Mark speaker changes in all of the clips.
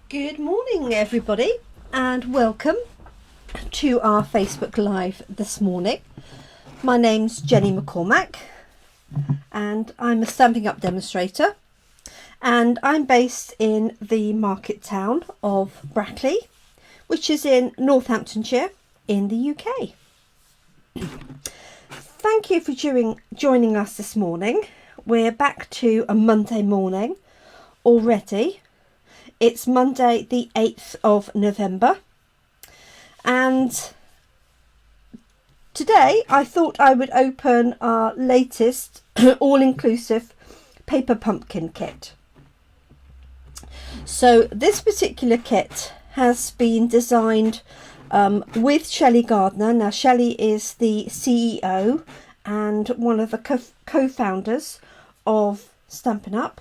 Speaker 1: Good morning everybody and welcome to our Facebook Live this morning. My name's Jenny McCormack and I'm a Stampin' Up demonstrator, and I'm based in the market town of Brackley, which is in Northamptonshire in the UK. Thank you for joining us this morning. We're back to a Monday morning already. It's Monday the 8th of November, and today I thought I would open our latest all-inclusive paper pumpkin kit. So this particular kit has been designed with Shelley Gardner. Now Shelley is the CEO and one of the co-founders of Stampin Up,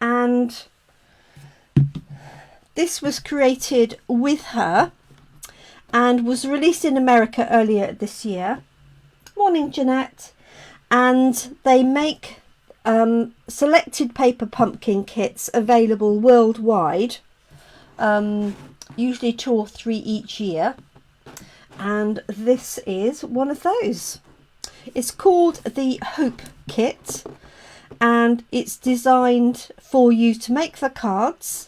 Speaker 1: and this was created with her and was released in America earlier this year. Morning, Jeanette. And they make selected paper pumpkin kits available worldwide, usually 2 or 3 each year. And this is one of those. It's called the Hope Kit, and it's designed for you to make the cards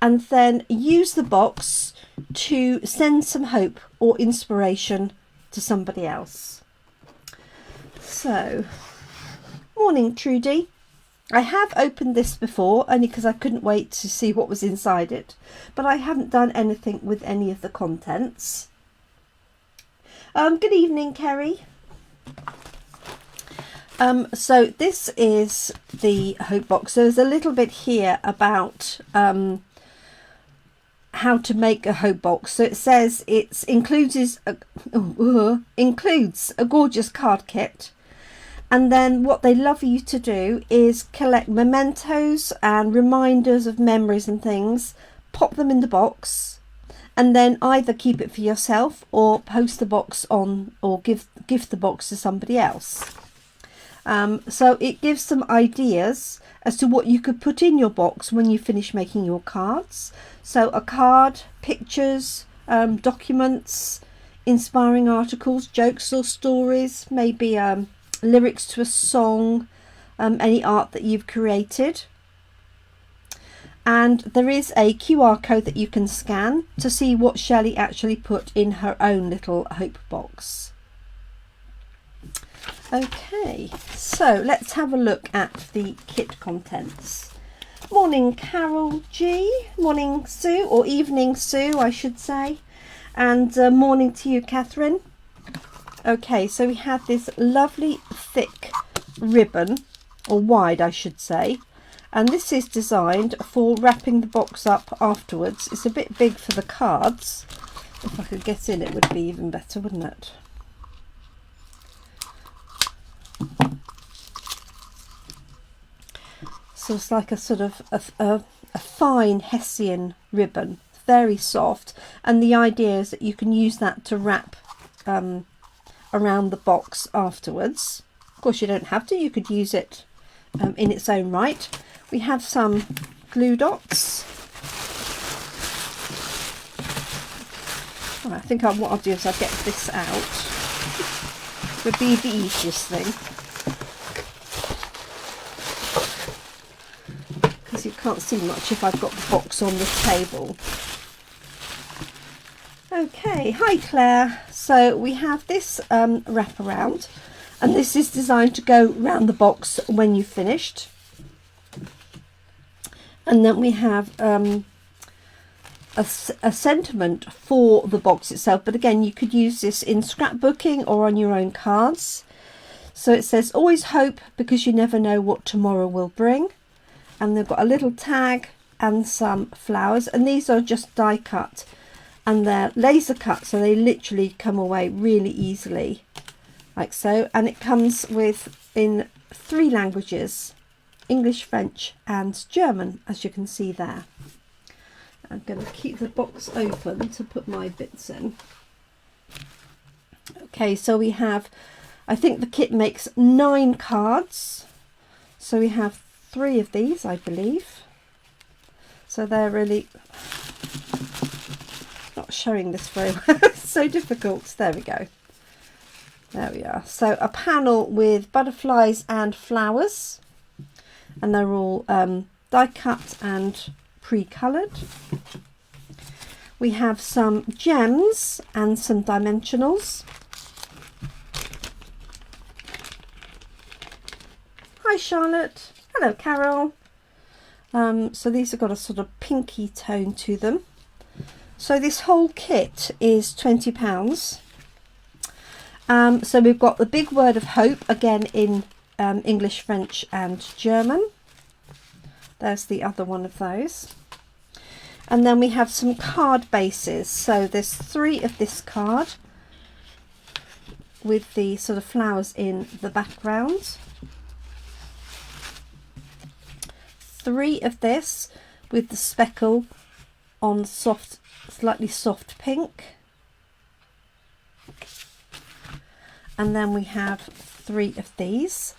Speaker 1: and then use the box to send some hope or inspiration to somebody else. So, morning Trudy. I have opened this before only because I couldn't wait to see what was inside it, but I haven't done anything with any of the contents. Good evening, Kerry. So this is the hope box. So there's a little bit here about how to make a hope box. So it says it includes a gorgeous card kit, and then what they love you to do is collect mementos and reminders of memories and things, pop them in the box, and then either keep it for yourself or post the box on, or give the box to somebody else. So it gives some ideas as to what you could put in your box when you finish making your cards. So a card, pictures, documents, inspiring articles, jokes or stories, maybe lyrics to a song, any art that you've created. And there is a QR code that you can scan to see what Shelley actually put in her own little hope box. Okay, so let's have a look at the kit contents. Morning Carol G, morning Sue, or evening Sue I should say, and morning to you Catherine. Okay, so we have this lovely thick ribbon, or wide I should say, and this is designed for wrapping the box up afterwards. It's a bit big for the cards. If I could get in it would be even better, wouldn't it? So it's like a sort of a fine Hessian ribbon, very soft, and the idea is that you can use that to wrap around the box afterwards. Of course you don't have to, you could use it in its own right. We have some glue dots. I think what I'll do is I'll get this out. It would be the easiest thing, because you can't see much if I've got the box on the table. Okay, hi Claire. So we have this wraparound, and this is designed to go round the box when you've finished. And then we have a sentiment for the box itself, but again you could use this in scrapbooking or on your own cards. So it says always hope, because you never know what tomorrow will bring, and they've got a little tag and some flowers, and these are just die cut and they're laser cut, so they literally come away really easily like so. And it comes in 3 languages: English, French and German, as you can see there. I'm going to keep the box open to put my bits in. Okay, so we have, I think the kit makes 9 cards. So we have 3 of these, I believe. So they're really not showing this very well. It's so difficult. There we go. There we are. So a panel with butterflies and flowers, and they're all die cut and pre-coloured. We have some gems and some dimensionals. Hi Charlotte. Hello Carol. So these have got a sort of pinky tone to them. So this whole kit is £20. So we've got the big word of hope, again in English, French and German. There's the other one of those. And then we have some card bases. So there's 3 of this card with the sort of flowers in the background. 3 of this with the speckle on soft, slightly soft pink. And then we have 3 of these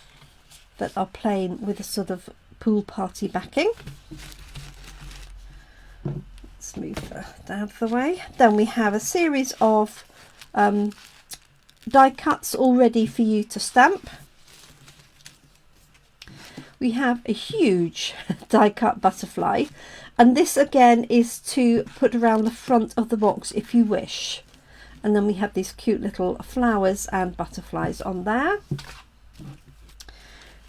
Speaker 1: that are plain with a sort of pool party backing. Let's move that out of the way. Then we have a series of die cuts all ready for you to stamp. We have a huge die cut butterfly, and this again is to put around the front of the box if you wish. And then we have these cute little flowers and butterflies on there.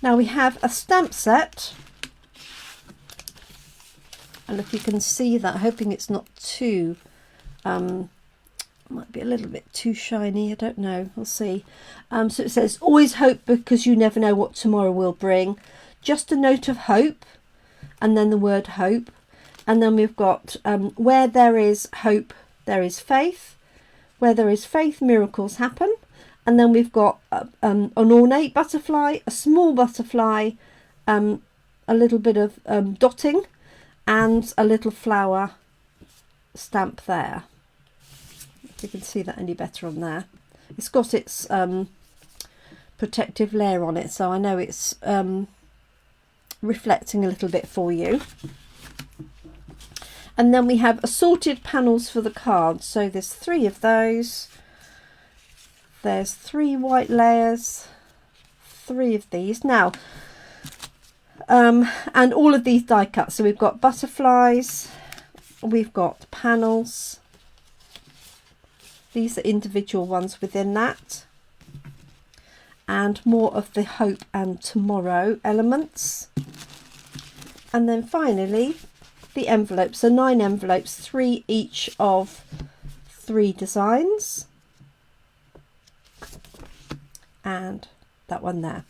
Speaker 1: Now we have a stamp set, and if you can see that, hoping it's not too might be a little bit too shiny, I don't know, we'll see. So it says, always hope because you never know what tomorrow will bring. Just a note of hope, and then the word hope. And then we've got where there is hope there is faith, where there is faith miracles happen. And then we've got an ornate butterfly, a small butterfly, a little bit of dotting, and a little flower stamp there. If you can see that any better on there. It's got its protective layer on it, so I know it's reflecting a little bit for you. And then we have assorted panels for the cards. So there's 3 of those. There's 3 white layers, 3 of these. Now, and all of these die cuts. So we've got butterflies, we've got panels. These are individual ones within that. And more of the hope and tomorrow elements. And then finally, the envelopes. So 9 envelopes, 3 each of 3 designs. And that one there.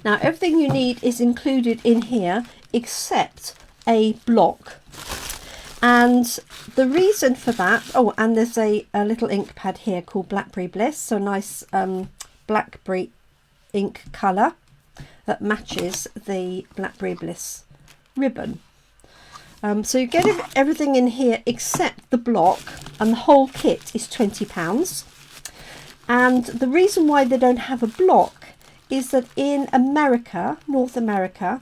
Speaker 1: Now everything you need is included in here except a block, and the reason for that, oh, and there's a little ink pad here called Blackberry Bliss, so nice blackberry ink colour that matches the Blackberry Bliss ribbon. So you get everything in here except the block, and the whole kit is £20. And the reason why they don't have a block is that in America, North America,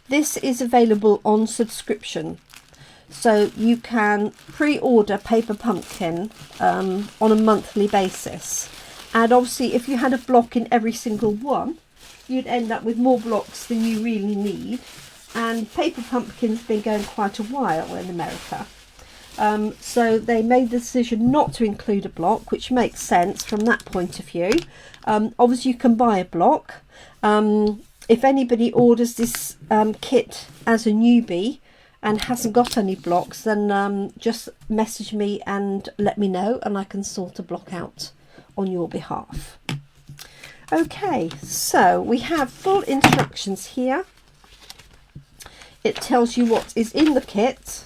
Speaker 1: this is available on subscription. So you can pre-order Paper Pumpkin on a monthly basis. And obviously if you had a block in every single one, you'd end up with more blocks than you really need. And Paper Pumpkin's been going quite a while in America. So they made the decision not to include a block, which makes sense from that point of view. Obviously you can buy a block. If anybody orders this kit as a newbie and hasn't got any blocks, then just message me and let me know, and I can sort a block out on your behalf. Okay, so we have full instructions here. It tells you what is in the kit.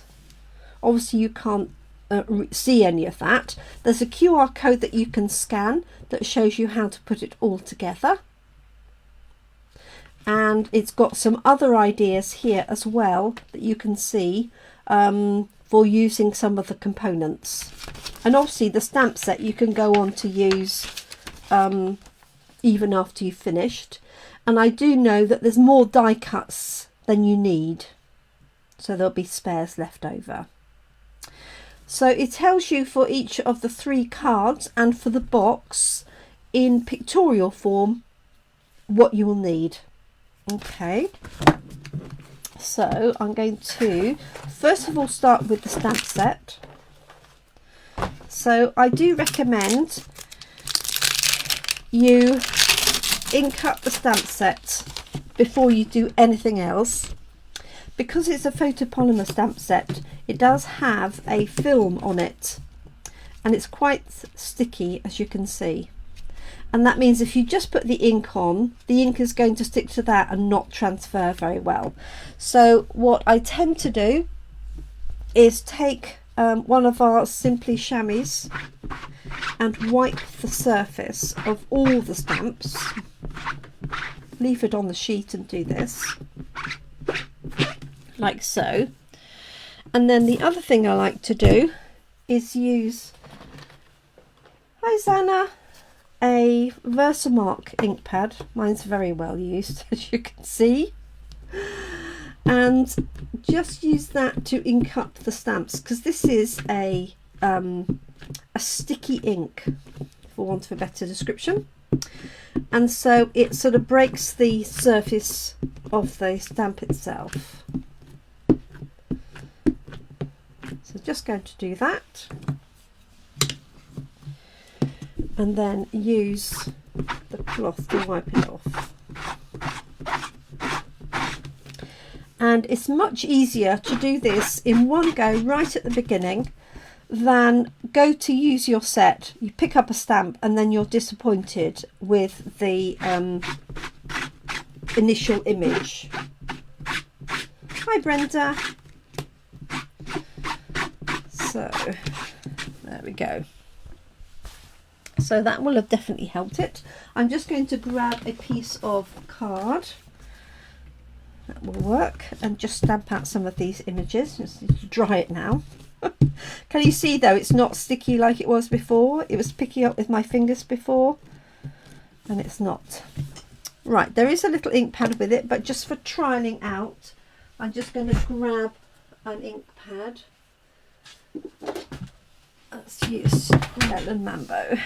Speaker 1: Obviously you can't see any of that. There's a QR code that you can scan that shows you how to put it all together. And it's got some other ideas here as well that you can see for using some of the components. And obviously the stamp set you can go on to use even after you've finished. And I do know that there's more die cuts than you need, so there'll be spares left over. So it tells you for each of the 3 cards and for the box in pictorial form what you will need. Okay, so I'm going to first of all start with the stamp set. So I do recommend you ink up the stamp set before you do anything else. Because it's a photopolymer stamp set, it does have a film on it, and it's quite sticky, as you can see. And that means if you just put the ink on, the ink is going to stick to that and not transfer very well. So what I tend to do is take one of our Simply chamois and wipe the surface of all the stamps. Leave it on the sheet and do this, like so. And then the other thing I like to do is use, hi Zana, a Versamark ink pad. Mine's very well used, as you can see, and just use that to ink up the stamps, because this is a sticky ink, for want of a better description, and so it sort of breaks the surface of the stamp itself. So just going to do that, and then use the cloth to wipe it off. And it's much easier to do this in one go right at the beginning than go to use your set. You pick up a stamp and then you're disappointed with the initial image. Hi Brenda. So there we go. So that will have definitely helped it. I'm just going to grab a piece of card. That will work, and just stamp out some of these images. Just need to dry it now. Can you see though, it's not sticky like it was before? It was picking up with my fingers before, and it's not. Right, there is a little ink pad with it, but just for trialing out, I'm just going to grab an ink pad. Let's use Melon Mambo.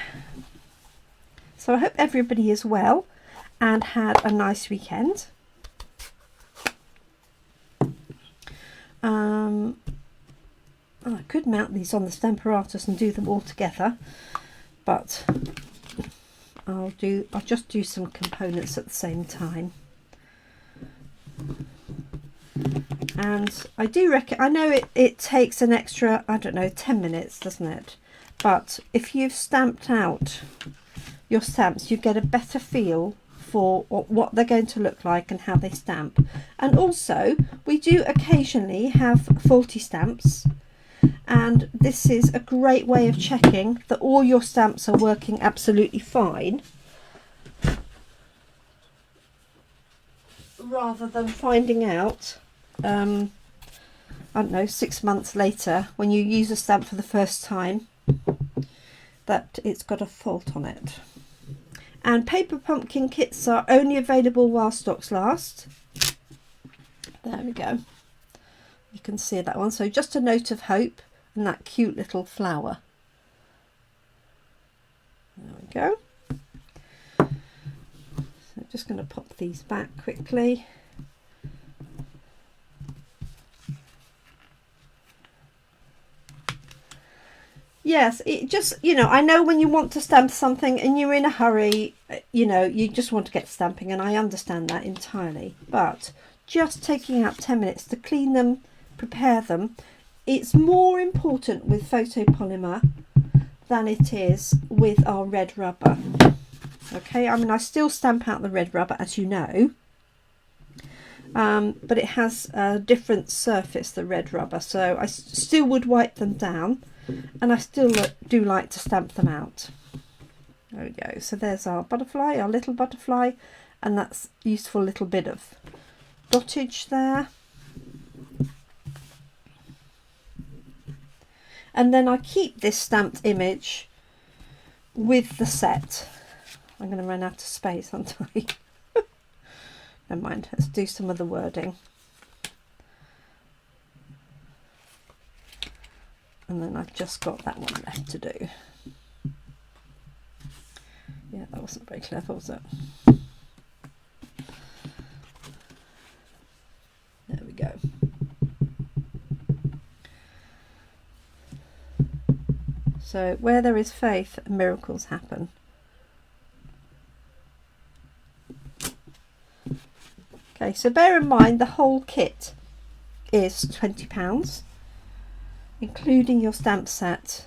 Speaker 1: So I hope everybody is well and had a nice weekend. I could mount these on the Stamparatus and do them all together, but I'll just do some components at the same time. And I do reckon, I know it takes an extra, I don't know, 10 minutes, doesn't it? But if you've stamped out your stamps, you get a better feel for what they're going to look like and how they stamp. And also, we do occasionally have faulty stamps, and this is a great way of checking that all your stamps are working absolutely fine, rather than finding out I don't know, 6 months later when you use a stamp for the first time that it's got a fault on it. And paper pumpkin kits are only available while stocks last. There we go. You can see that one. So just a note of hope and that cute little flower. There we go. So just going to pop these back quickly. Yes, it just, you know, I know when you want to stamp something and you're in a hurry, you know, you just want to get stamping, and I understand that entirely. But just taking out 10 minutes to clean them, prepare them, it's more important with photopolymer than it is with our red rubber. Okay, I mean, I still stamp out the red rubber, as you know, but it has a different surface, the red rubber, so I still would wipe them down. And I still do like to stamp them out. There we go. So there's our butterfly, our little butterfly, and that's a useful little bit of dottage there. And then I keep this stamped image with the set. I'm going to run out of space, aren't I? Never mind, let's do some of the wording. And then I've just got that one left to do. Yeah, that wasn't very clever, was it? There we go. So where there is faith, miracles happen. Okay, so bear in mind the whole kit is £20, including your stamp set.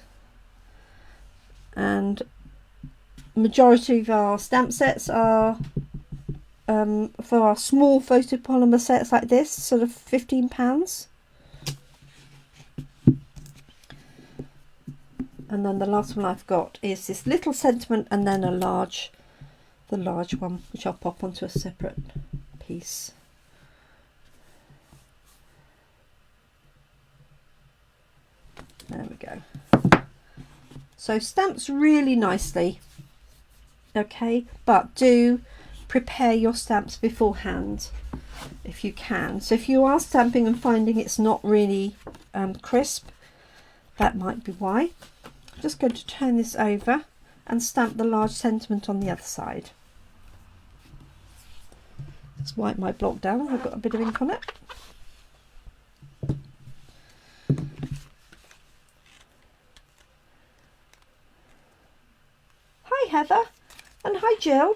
Speaker 1: And majority of our stamp sets are for our small photopolymer sets like this, sort of £15. And then the last one I've got is this little sentiment, and then the large one, which I'll pop onto a separate piece. There we go. So stamps really nicely, okay, but do prepare your stamps beforehand if you can. So if you are stamping and finding it's not really crisp, that might be why. I'm just going to turn this over and stamp the large sentiment on the other side. Just wipe my block down, I've got a bit of ink on it. Hi Heather, and hi Jill.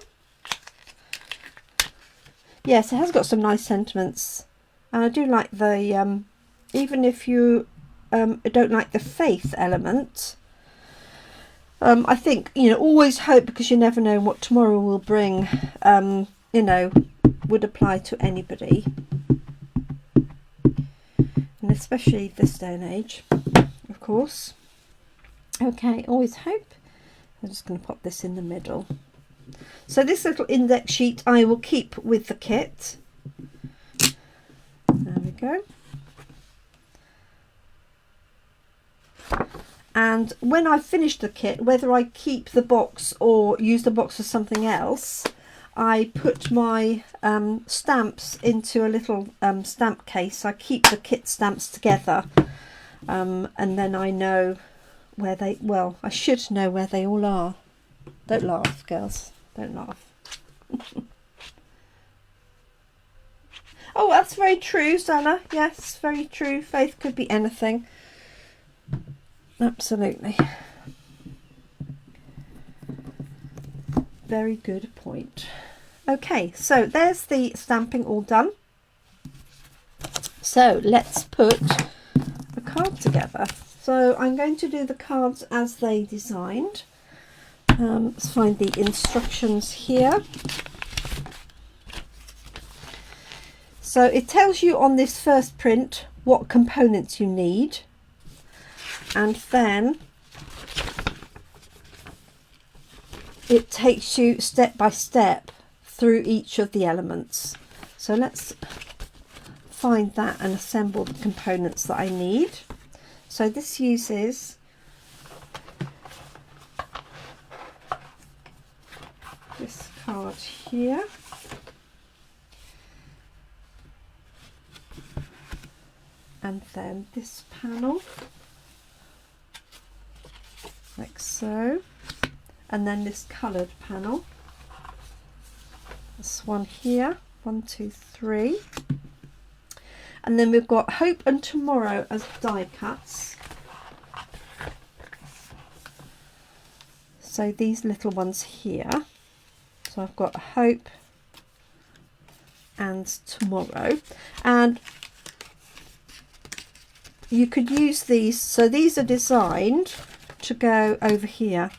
Speaker 1: Yes, it has got some nice sentiments, and I do like the even if you don't like the faith element, I think, you know, always hope, because you never know what tomorrow will bring, you know, would apply to anybody, and especially this day and age, of course. Okay, always hope. I'm just going to pop this in the middle. So this little index sheet I will keep with the kit. There we go. And when I finish the kit, whether I keep the box or use the box for something else, I put my stamps into a little stamp case. I keep the kit stamps together, and then I know where they, well, I should know where they all are. Don't laugh, girls. Don't laugh. Oh, that's very true, Zana. Yes, very true. Faith could be anything. Absolutely. Very good point. Okay, so there's the stamping all done. So let's put the card together. So I'm going to do the cards as they designed. Let's find the instructions here. So it tells you on this first print what components you need, and then it takes you step by step through each of the elements. So let's find that and assemble the components that I need. So this uses this card here, and then this panel like so, and then this coloured panel, this one here, 1, 2, 3, and then we've got Hope and Tomorrow as die cuts. So these little ones here. So I've got Hope and Tomorrow, and you could use these. So these are designed to go over here.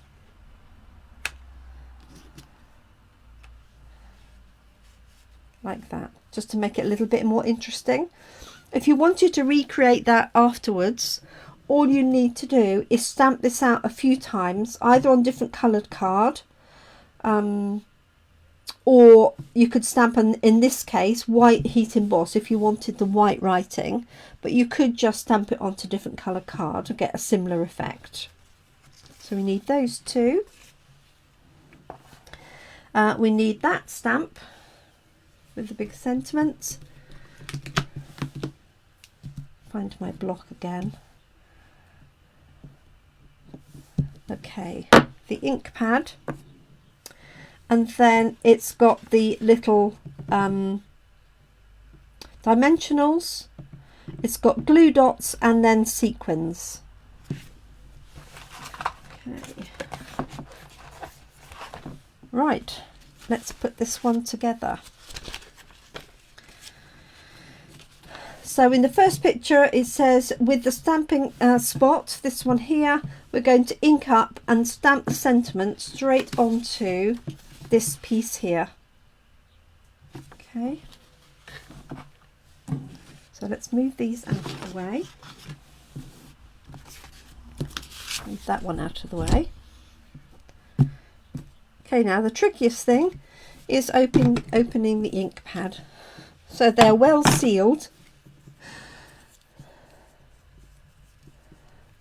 Speaker 1: Like that, just to make it a little bit more interesting. If you wanted to recreate that afterwards, all you need to do is stamp this out a few times, either on different coloured card, or you could stamp in this case white heat emboss if you wanted the white writing, but you could just stamp it onto different coloured card to get a similar effect. So we need those two. We need that stamp with the big sentiment. Find my block again. Okay, the ink pad, and then it's got the little dimensionals, it's got glue dots and then sequins. Okay. Right, let's put this one together. So in the first picture it says, with the Stampin' Spot, this one here, we're going to ink up and stamp the sentiment straight onto this piece here. Okay, so let's move these out of the way. Move that one out of the way. Okay, now the trickiest thing is opening the ink pad. So they're well sealed.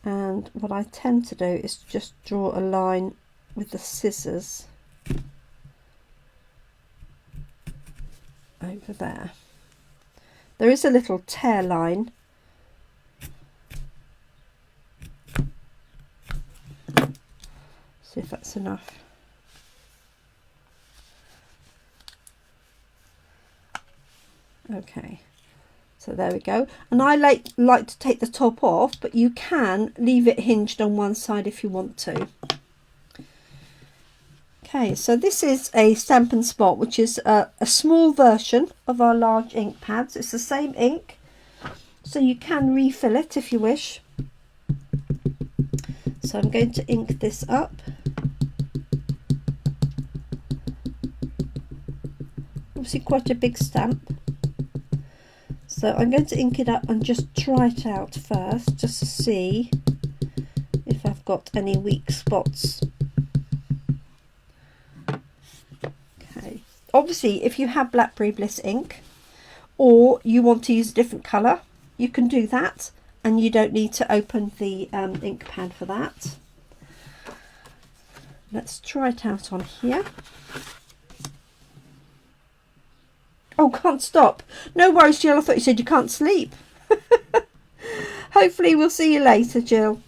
Speaker 1: And what I tend to do is just draw a line with the scissors over there. There is a little tear line. See if that's enough. Okay. So there we go, and I like to take the top off, but you can leave it hinged on one side if you want to. Okay, so this is a Stampin' Spot, which is a small version of our large ink pads. It's the same ink, so you can refill it if you wish. So I'm going to ink this up. Obviously quite a big stamp. So I'm going to ink it up and just try it out first, just to see if I've got any weak spots. Okay. Obviously, if you have Blackberry Bliss ink, or you want to use a different colour, you can do that, and you don't need to open the ink pad for that. Let's try it out on here. Oh, can't stop. No worries, Jill. I thought you said you can't sleep. Hopefully we'll see you later, Jill.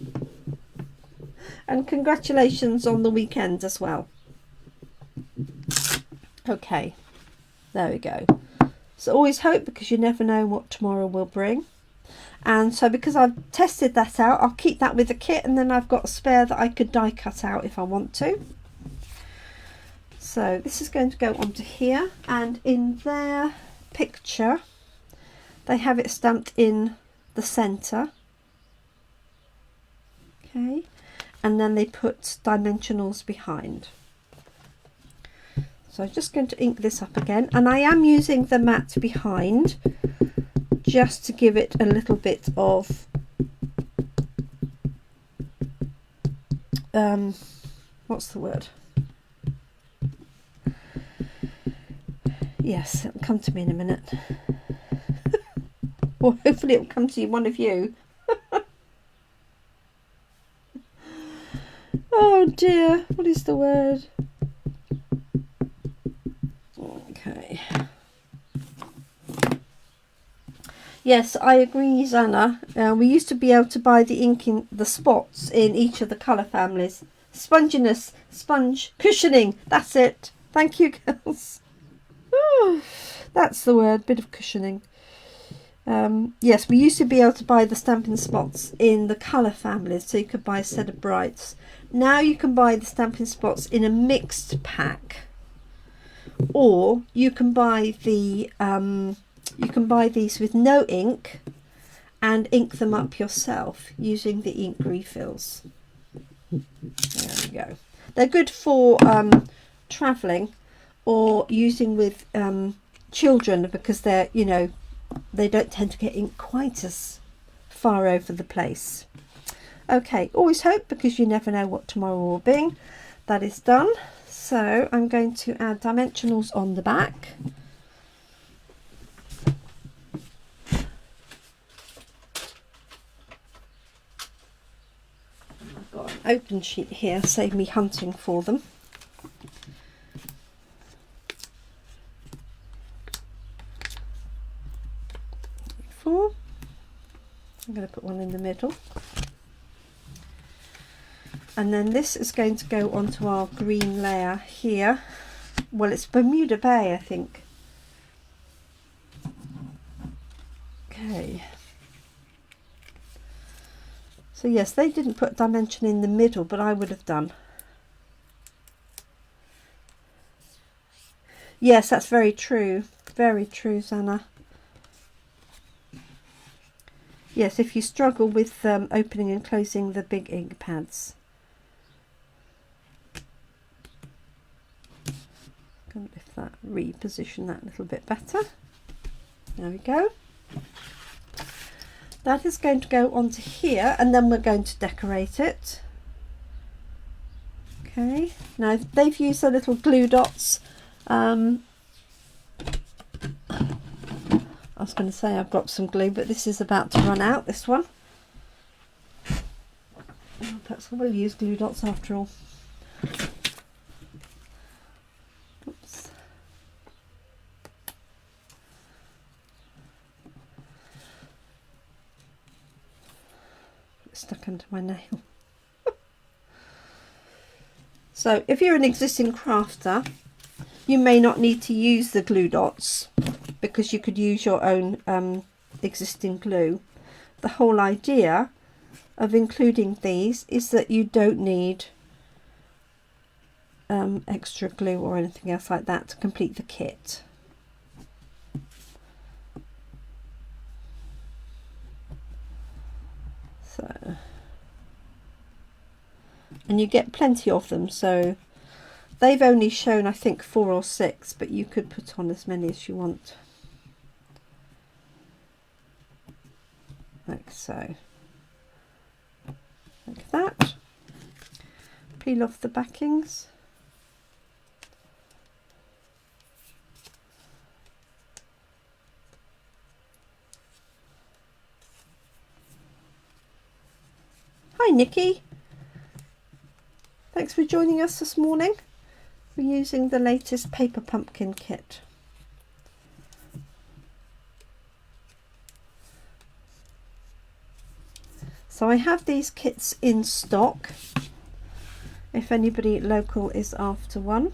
Speaker 1: And congratulations on the weekend as well. Okay, there we go. So always hope, because you never know what tomorrow will bring. And so because I've tested that out, I'll keep that with the kit, and then I've got a spare that I could die cut out if I want to. So this is going to go onto here, and in their picture they have it stamped in the centre. Okay, and then they put dimensionals behind. So I'm just going to ink this up again, and I am using the mat behind just to give it a little bit of what's the word? Yes, it'll come to me in a minute. Or hopefully it'll come to one of you. Oh dear, what is the word? Okay. Yes, I agree, Zana. We used to be able to buy the ink in the spots in each of the colour families. Sponginess, sponge, cushioning. That's it. Thank you, girls. That's the word, bit of cushioning. Yes, we used to be able to buy the Stampin' Spots in the colour families, so you could buy a set of brights. Now you can buy the Stampin' Spots in a mixed pack, or you can buy the these with no ink and ink them up yourself using the ink refills. There we go. They're good for travelling, or using with children, because they're, you know, they don't tend to get ink quite as far over the place. Okay, always hope, because you never know what tomorrow will bring. That is done. So I'm going to add dimensionals on the back. I've got an open sheet here, save me hunting for them. I'm going to put one in the middle. And then this is going to go onto our green layer here. Well, it's Bermuda Bay, I think. Okay. So yes, they didn't put dimension in the middle, but I would have done. Yes, that's very true. Very true, Zana. Yes, if you struggle with opening and closing the big ink pads. Going to lift that, reposition that a little bit better. There we go. That is going to go onto here, and then we're going to decorate it. Okay, now they've used the little glue dots. I was going to say I've got some glue, but this is about to run out, this one. Oh, perhaps we'll use glue dots after all. Oops. It's stuck under my nail. So if you're an existing crafter, you may not need to use the glue dots because you could use your own existing glue. The whole idea of including these is that you don't need extra glue or anything else like that to complete the kit. So, and you get plenty of them, so they've only shown I think 4 or 6, but you could put on as many as you want. Like so. Like that. Peel off the backings. Hi Nikki. Thanks for joining us this morning. We're using the latest paper pumpkin kit. So I have these kits in stock if anybody local is after one.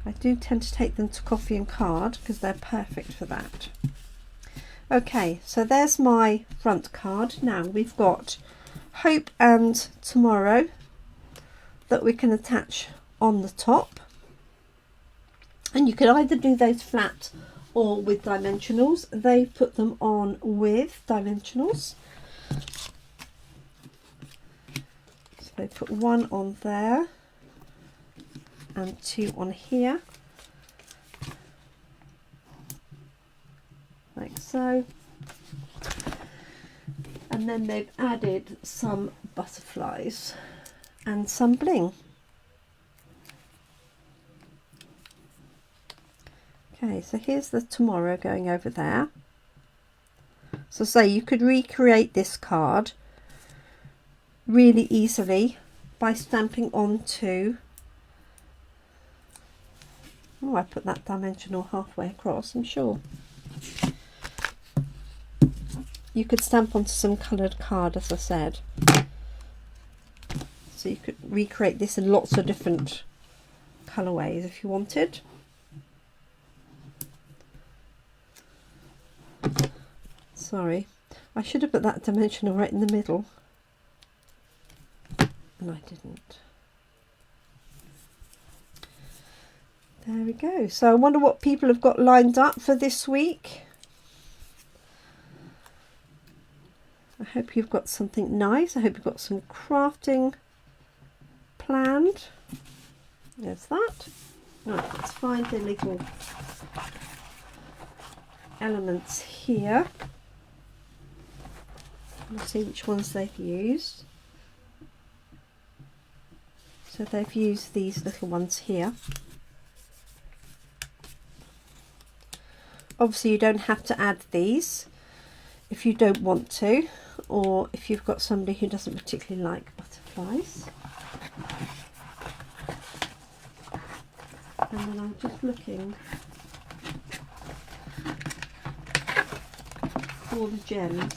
Speaker 1: I do tend to take them to Coffee and Card because they're perfect for that. Okay, so there's my front card. Now we've got Hope and Tomorrow that we can attach on the top, and you can either do those flat or with dimensionals. They've put them on with dimensionals, so they put 1 on there and 2 on here, like so, and then they've added some butterflies and some bling. Okay, so here's the Tomorrow going over there. So say you could recreate this card really easily by stamping onto, oh, I put that dimensional halfway across, I'm sure. You could stamp onto some coloured card, as I said. So you could recreate this in lots of different colourways if you wanted. Sorry, I should have put that dimensional right in the middle, and I didn't. There we go. So I wonder what people have got lined up for this week. I hope you've got something nice. I hope you've got some crafting planned. There's that. Right, let's find the little elements here. Let's see which ones they've used. So they've used these little ones here. Obviously you don't have to add these if you don't want to, or if you've got somebody who doesn't particularly like butterflies. And then I'm just looking for the gems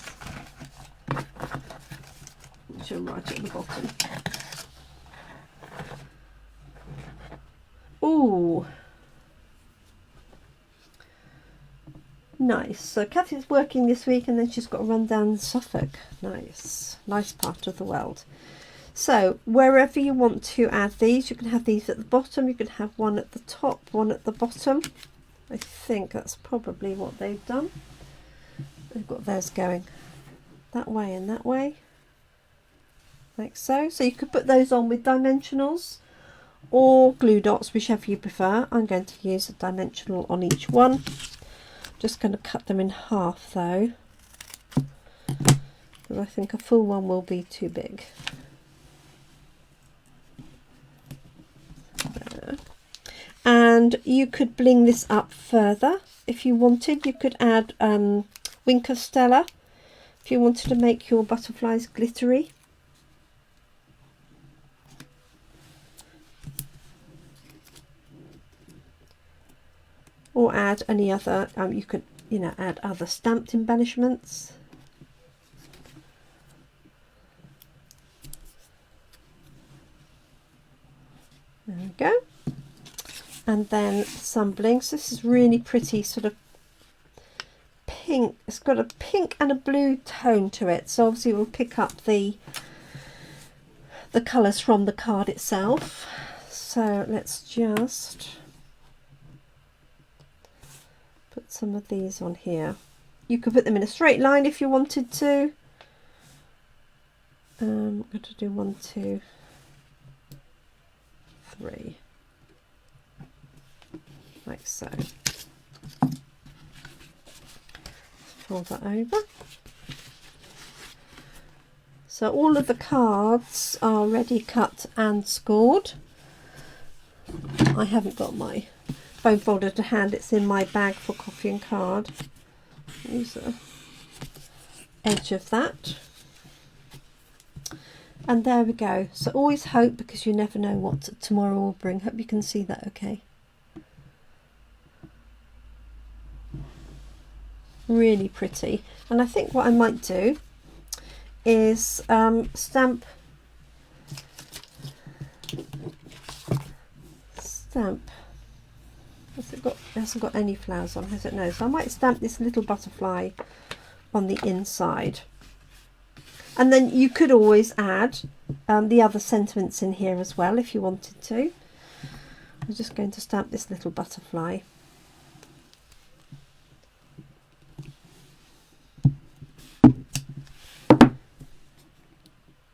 Speaker 1: which are right at the bottom. Ooh, nice. So Kathy's working this week and then she's got to run down Suffolk. Nice, nice part of the world. So wherever you want to add these, you can have these at the bottom, you can have one at the top, one at the bottom. I think that's probably what they've done. They've got theirs going that way and that way, like so. So you could put those on with dimensionals or glue dots, whichever you prefer. I'm going to use a dimensional on each one. Just going to cut them in half though, because I think a full one will be too big. There. And you could bling this up further if you wanted. You could add Wink of Stella if you wanted to make your butterflies glittery. Or add any other, you could, you know, add other stamped embellishments. There we go. And then some blings. This is really pretty, sort of pink. It's got a pink and a blue tone to it, so obviously we'll pick up the colours from the card itself. So let's just put some of these on here. You could put them in a straight line if you wanted to. I'm going to do 1, 2, 3, like so. Fold that over. So all of the cards are ready cut and scored. I haven't got my foam folder to hand, it's in my bag for coffee and card. Use the edge of that. And there we go. So always hope, because you never know what tomorrow will bring. Hope you can see that okay. Really pretty. And I think what I might do is stamp it hasn't got any flowers on, has it? No. So I might stamp this little butterfly on the inside. And then you could always add the other sentiments in here as well if you wanted to. I'm just going to stamp this little butterfly.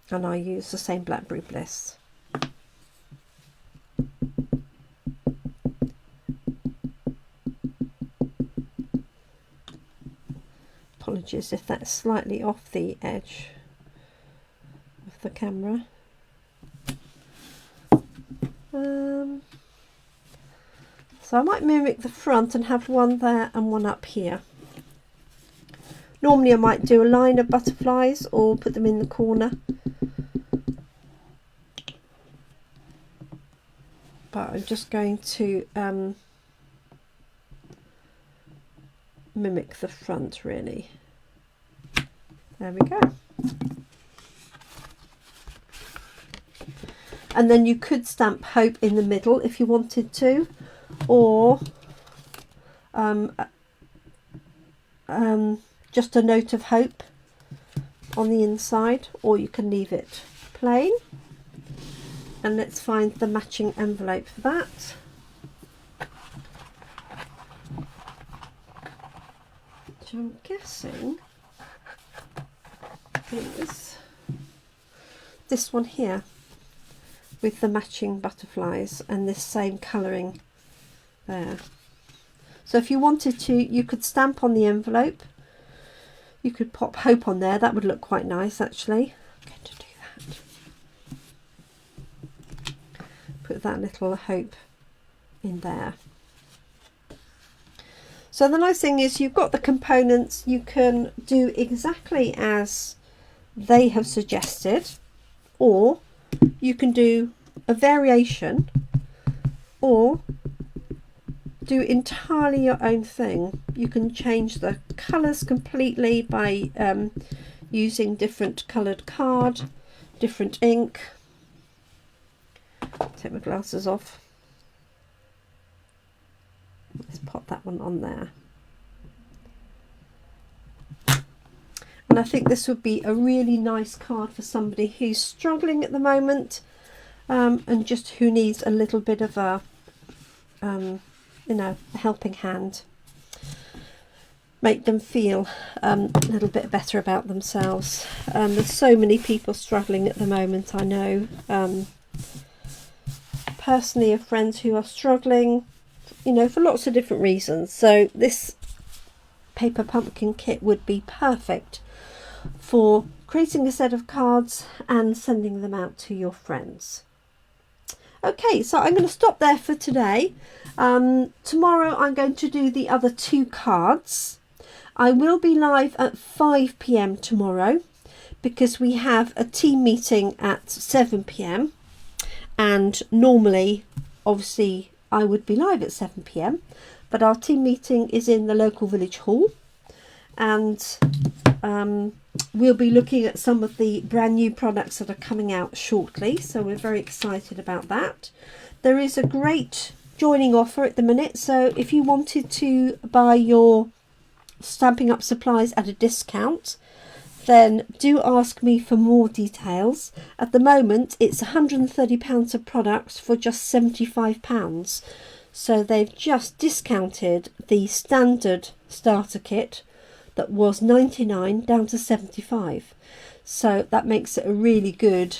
Speaker 1: And I use the same Blackberry Bliss. Apologies if that's slightly off the edge of the camera. So I might mimic the front and have one there and one up here. Normally I might do a line of butterflies or put them in the corner. But I'm just going to mimic the front really. There we go. And then you could stamp Hope in the middle if you wanted to, or just a note of hope on the inside, or you can leave it plain. And let's find the matching envelope for that. Which I'm guessing is this one here, with the matching butterflies and this same colouring there. So if you wanted to, you could stamp on the envelope. You could pop Hope on there. That would look quite nice actually. I'm going to do that. Put that little Hope in there. So the nice thing is you've got the components. You can do exactly as they have suggested, or you can do a variation, or do entirely your own thing. You can change the colours completely by using different coloured card, different ink. Take my glasses off. Let's pop that one on there. And I think this would be a really nice card for somebody who's struggling at the moment, and just who needs a little bit of a, you know, a helping hand. Make them feel a little bit better about themselves. There's so many people struggling at the moment, I know. Personally, have friends who are struggling, you know, for lots of different reasons. So this paper pumpkin kit would be perfect for creating a set of cards and sending them out to your friends. Okay, so I'm going to stop there for today. Tomorrow I'm going to do the other 2 cards. I will be live at 5 p.m. tomorrow because we have a team meeting at 7 p.m. and normally, obviously, I would be live at 7 p.m. but our team meeting is in the local village hall, and we'll be looking at some of the brand new products that are coming out shortly, so we're very excited about that. There is a great joining offer at the minute, so if you wanted to buy your Stampin' Up supplies at a discount, then do ask me for more details. At the moment it's £130 of products for just £75, so they've just discounted the standard starter kit that was £99 down to £75, so that makes it a really good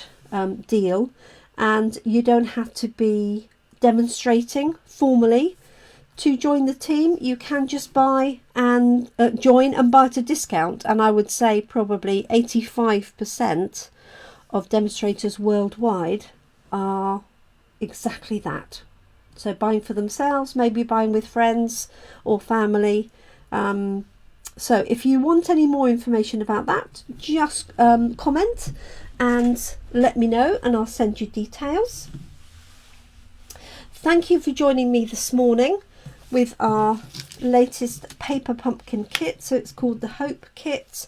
Speaker 1: deal, and you don't have to be demonstrating formally to join the team. You can just buy and join and buy at a discount, and I would say probably 85% of demonstrators worldwide are exactly that. So buying for themselves, maybe buying with friends or family. So if you want any more information about that, just comment and let me know and I'll send you details. Thank you for joining me this morning with our latest paper pumpkin kit. So it's called the Hope Kit.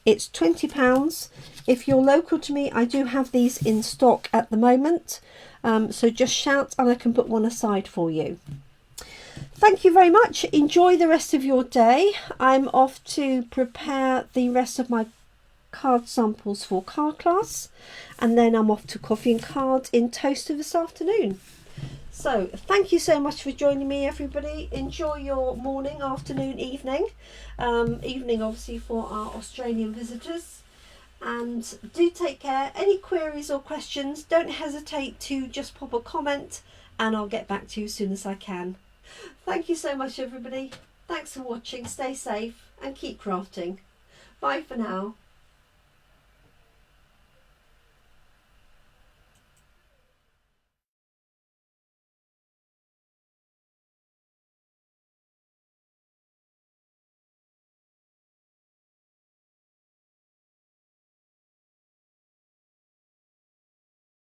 Speaker 1: It's £20. If you're local to me, I do have these in stock at the moment, so just shout and I can put one aside for you. Thank you very much. Enjoy the rest of your day. I'm off to prepare the rest of my card samples for card class, and then I'm off to Coffee and Cards in Toaster this afternoon. So thank you so much for joining me, everybody. Enjoy your morning, afternoon, evening. Evening obviously for our Australian visitors. And do take care. Any queries or questions, don't hesitate to just pop a comment and I'll get back to you as soon as I can. Thank you so much, everybody. Thanks for watching. Stay safe and keep crafting. Bye for now.